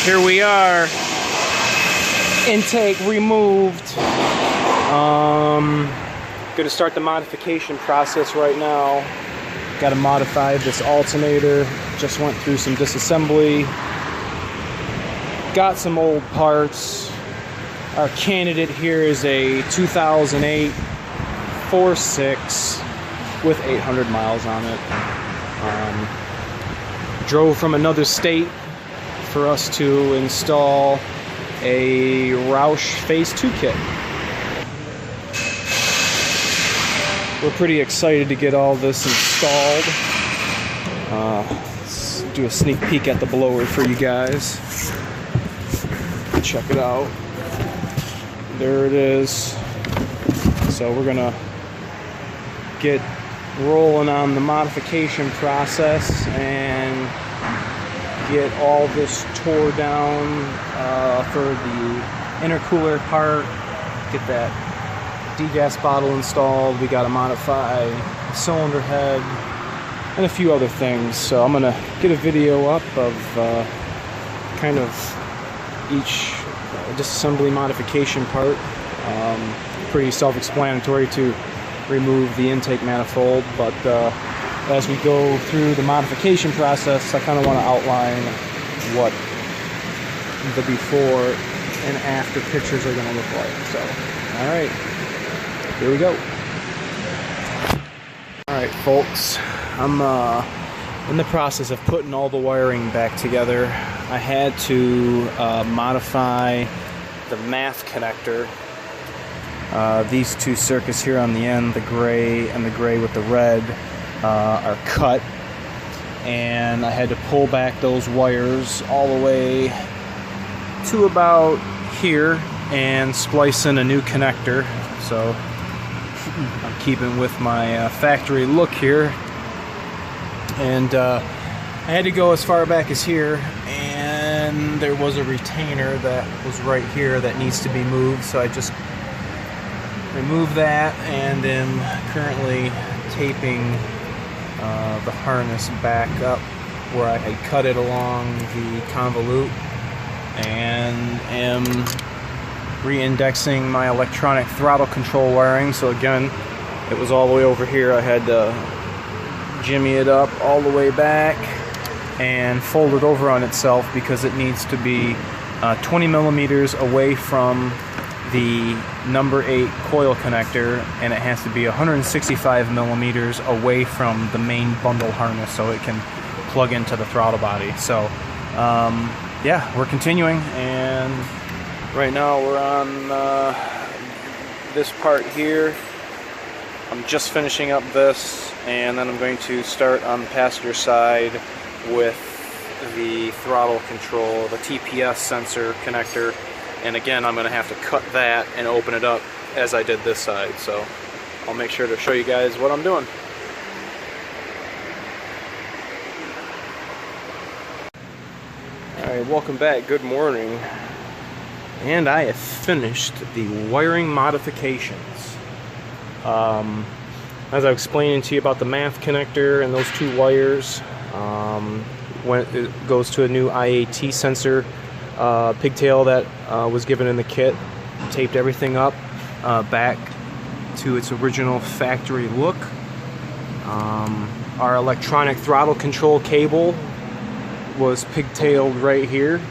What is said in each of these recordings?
Here we are. Intake removed. Gonna start the modification process right now. Got to modify this alternator. Just went through some disassembly. Got some old parts. Our candidate here is a 2008 4.6 with 800 miles on it. Drove from another state for us to install a Roush Phase 2 kit. We're pretty excited to get all this installed. Let's do a sneak peek at the blower for you guys. Check it out. There it is. So we're gonna get rolling on the modification process and get all this tore down for the intercooler part. Get that degas bottle installed. We got to modify the cylinder head and a few other things. So I'm gonna get a video up of kind of each disassembly modification part. Pretty self-explanatory to remove the intake manifold, but as we go through the modification process, I kind of want to outline what the before and after pictures are going to look like. So, alright, here we go. Alright folks, I'm in the process of putting all the wiring back together. I had to modify the MAF connector. These two circuits here on the end, the gray and the gray with the red, are cut, and I had to pull back those wires all the way to about here and splice in a new connector. So I'm keeping with my factory look here, and I had to go as far back as here, and there was a retainer that was right here that needs to be moved, so I just removed that and am currently taping the harness back up where I had cut it along the convolute, and am re-indexing my electronic throttle control wiring. So again, it was all the way over here. I had to jimmy it up all the way back and fold it over on itself because it needs to be 20 millimeters away from the number 8 coil connector, and it has to be 165 millimeters away from the main bundle harness so it can plug into the throttle body. So yeah, we're continuing, and right now we're on this part here. I'm just finishing up this, and then I'm going to start on the passenger side with the throttle control, the TPS sensor connector. And again, I'm going to have to cut that and open it up as I did this side. So I'll make sure to show you guys what I'm doing. Alright, welcome back. Good morning. And I have finished the wiring modifications. As I was explaining to you about the MAF connector and those two wires, when it goes to a new IAT sensor pigtail that was given in the kit, taped everything up back to its original factory look. Our electronic throttle control cable was pigtailed right here.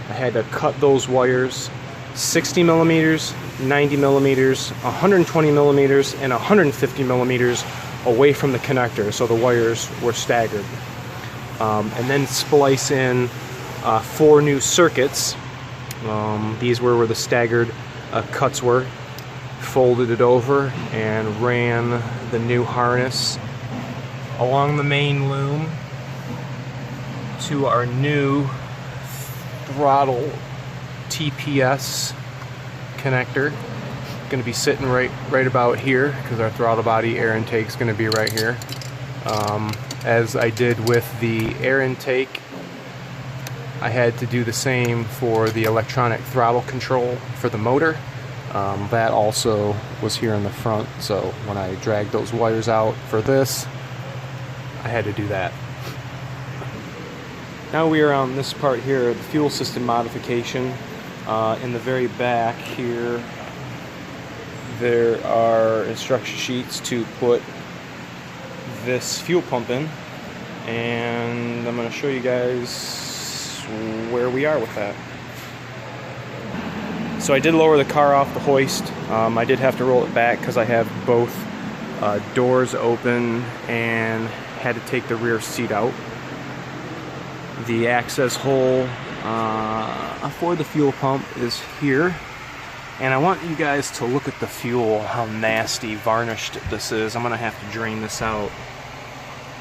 I had to cut those wires 60 millimeters, 90 millimeters, 120 millimeters, and 150 millimeters away from the connector, so the wires were staggered. And then splice in 4 new circuits. These were where the staggered cuts were. Folded it over and ran the new harness along the main loom to our new throttle TPS connector. Going to be sitting right about here because our throttle body air intake is going to be right here. As I did with the air intake, I had to do the same for the electronic throttle control for the motor. That also was here in the front, so when I dragged those wires out for this, I had to do that. Now we are on this part here, the fuel system modification. In the very back here, there are instruction sheets to put this fuel pump in, and I'm going to show you guys where we are with that. So I did lower the car off the hoist. I did have to roll it back because I have both doors open and had to take the rear seat out. The access hole for the fuel pump is here, and I want you guys to look at the fuel, how nasty varnished this is. I'm gonna have to drain this out,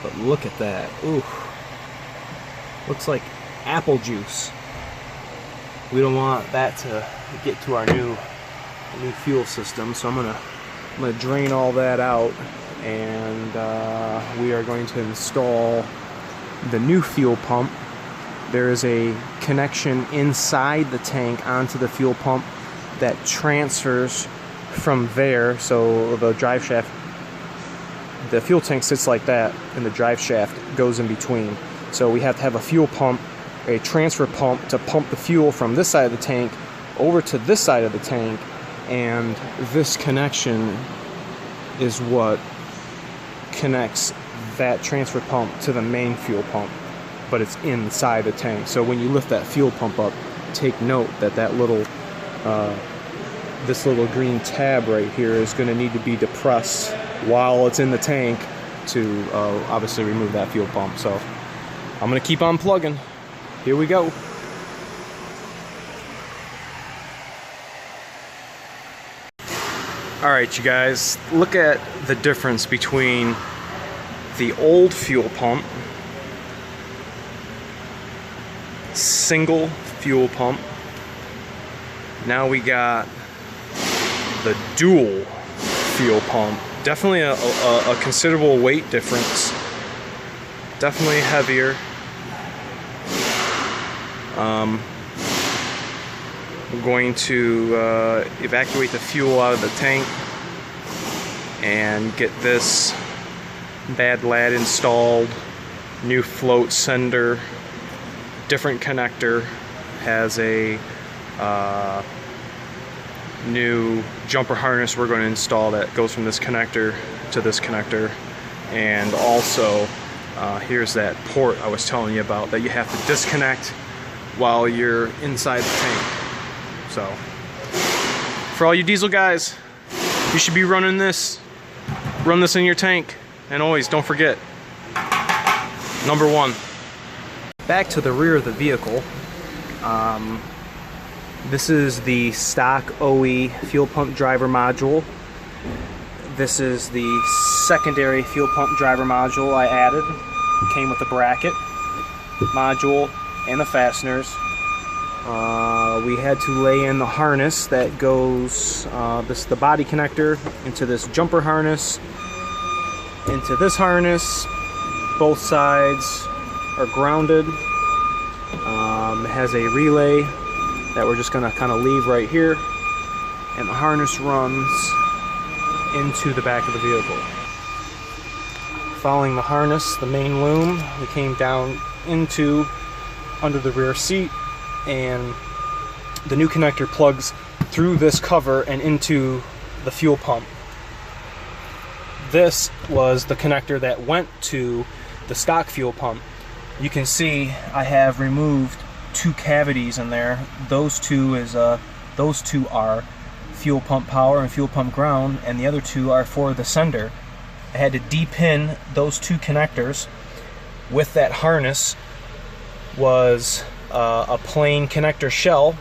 but look at that. Ooh, looks like apple juice. We don't want that to get to our new fuel system, so I'm gonna drain all that out, and we are going to install the new fuel pump. There is a connection inside the tank onto the fuel pump that transfers from there. So the drive shaft, the fuel tank sits like that, and the drive shaft goes in between. So we have to have a fuel pump, a transfer pump, to pump the fuel from this side of the tank over to this side of the tank, and this connection is what connects that transfer pump to the main fuel pump, but it's inside the tank. So when you lift that fuel pump up, take note that that little this little green tab right here is going to need to be depressed while it's in the tank to obviously remove that fuel pump. So I'm going to keep on plugging. Here we go. Alright, you guys, look at the difference between the old fuel pump, single fuel pump. Now we got the dual fuel pump. Definitely a considerable weight difference. Definitely heavier. I'm going to evacuate the fuel out of the tank and get this bad lad installed. New float sender, different connector, has a new jumper harness we're going to install that goes from this connector to this connector, and also here's that port I was telling you about that you have to disconnect while you're inside the tank. So for all you diesel guys, you should be running this. Run this in your tank, and always don't forget, number one. Back to the rear of the vehicle. This is the stock OE fuel pump driver module. This is the secondary fuel pump driver module I added. It came with the bracket, module, and the fasteners. We had to lay in the harness that goes, the body connector into this jumper harness, into this harness. Both sides are grounded. It has a relay that we're just going to kind of leave right here, and the harness runs into the back of the vehicle. Following the harness, the main loom, we came down into under the rear seat, and the new connector plugs through this cover and into the fuel pump. This was the connector that went to the stock fuel pump. You can see I have removed two cavities in there. Those two are fuel pump power and fuel pump ground, and the other two are for the sender. I had to de-pin those two connectors. With that harness was a plain connector shell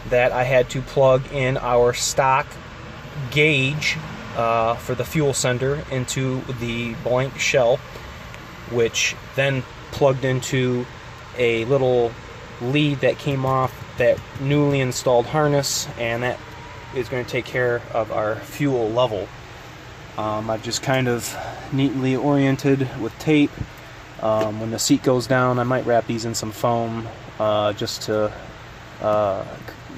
that I had to plug in our stock gauge for the fuel sender into the blank shell, which then plugged into a little lead that came off that newly installed harness, and that is going to take care of our fuel level. I've just kind of neatly oriented with tape. When the seat goes down, I might wrap these in some foam just to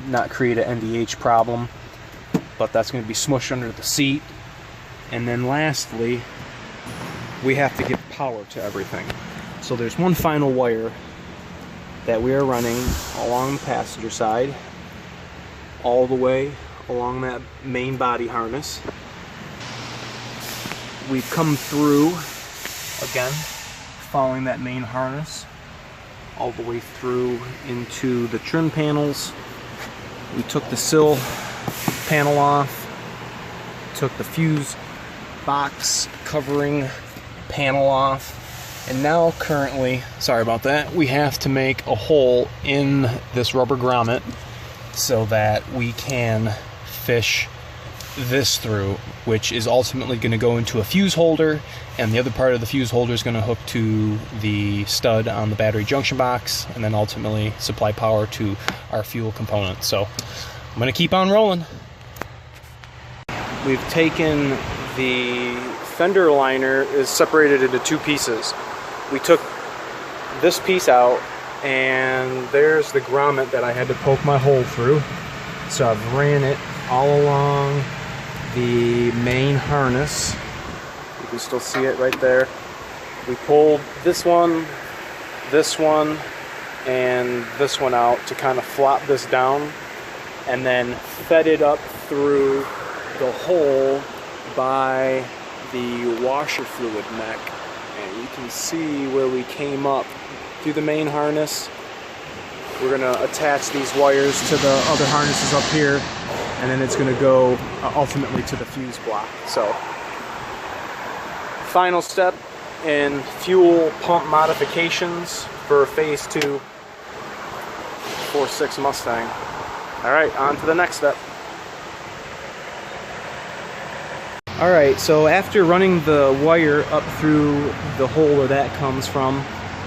not create an NVH problem, but that's going to be smushed under the seat. And then lastly, we have to give power to everything. So there's one final wire that we are running along the passenger side, all the way along that main body harness. We've come through, again, following that main harness, all the way through into the trim panels. We took the sill panel off, took the fuse box covering panel off, and now currently, sorry about that, we have to make a hole in this rubber grommet so that we can fish this through, which is ultimately going to go into a fuse holder, and the other part of the fuse holder is going to hook to the stud on the battery junction box, and then ultimately supply power to our fuel component. So I'm going to keep on rolling. We've taken the fender liner, is separated into two pieces. We took this piece out, and there's the grommet that I had to poke my hole through. So I've ran it all along the main harness. You can still see it right there. We pulled this one, and this one out to kind of flop this down, and then fed it up through the hole by the washer fluid neck. And you can see where we came up through the main harness. We're gonna attach these wires to the other harnesses up here, and then it's gonna go ultimately to the fuse block. So, final step in fuel pump modifications for Phase 2 4.6 Mustang. All right, on to the next step. All right, so after running the wire up through the hole where that comes from,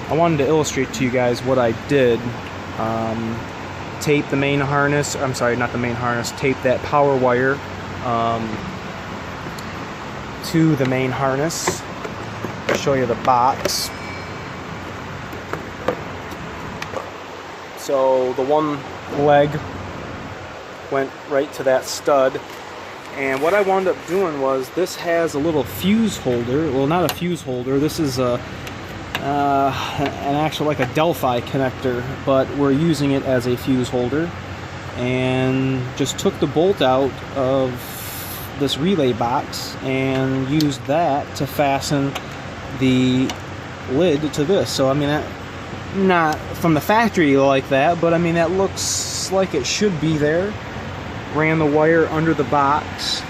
I wanted to illustrate to you guys what I did. Tape the main harness, I'm sorry, not the main harness, tape that power wire to the main harness. I'll show you the box. So the one leg went right to that stud. And what I wound up doing was, this has a little fuse holder. Well, not a fuse holder. This is an actual, like a Delphi connector, but we're using it as a fuse holder. And just took the bolt out of this relay box and used that to fasten the lid to this. So I mean, not from the factory like that, but I mean, that looks like it should be there. Ran the wire under the box,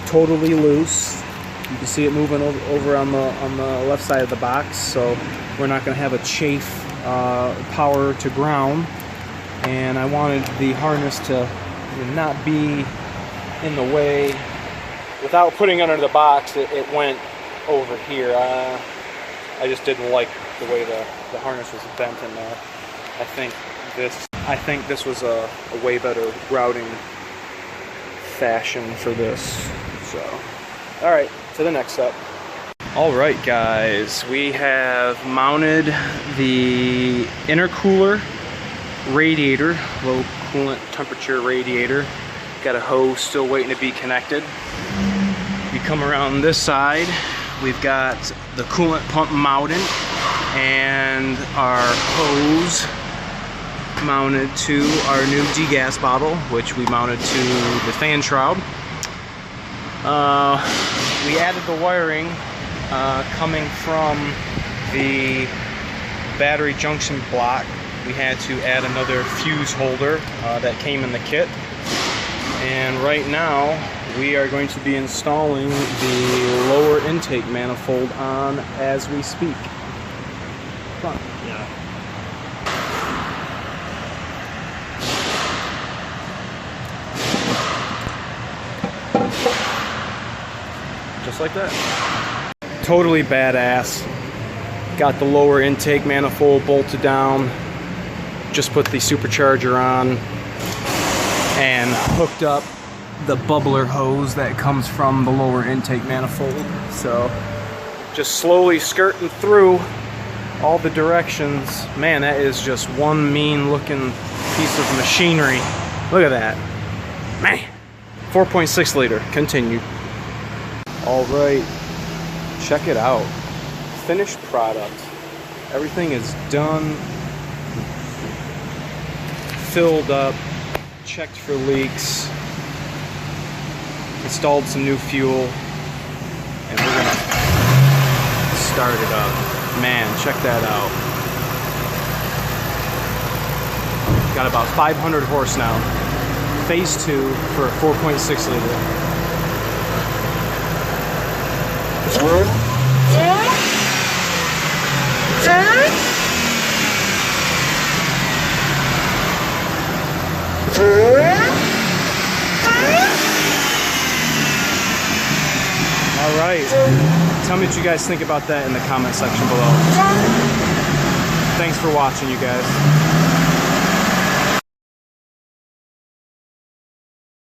totally loose. You can see it moving over on the left side of the box, so we're not going to have a chafe power to ground. And I wanted the harness to not be in the way. Without putting it under the box, it went over here. I just didn't like the way the harness was bent in there. I think this was a way better routing fashion for this. So, all right, to the next step. All right, guys, we have mounted the intercooler radiator, low coolant temperature radiator. Got a hose still waiting to be connected. You come around this side, we've got the coolant pump mounted and our hose mounted to our new degas bottle, which we mounted to the fan shroud. We added the wiring coming from the battery junction block. We had to add another fuse holder that came in the kit. And right now we are going to be installing the lower intake manifold on as we speak. Come on. Yeah. Just like that. Totally badass. Got the lower intake manifold bolted down. Just put the supercharger on and hooked up the bubbler hose that comes from the lower intake manifold. So just slowly skirting through all the directions. Man, that is just one mean looking piece of machinery. Look at that. Man. 4.6 liter. Continued. All right. Check it out. Finished product. Everything is done, filled up, checked for leaks, installed some new fuel, and we're gonna start it up. Man, check that out. Got about 500 horse now. Phase 2 for a 4.6 liter. All right, tell me what you guys think about that in the comment section below. Thanks for watching, you guys.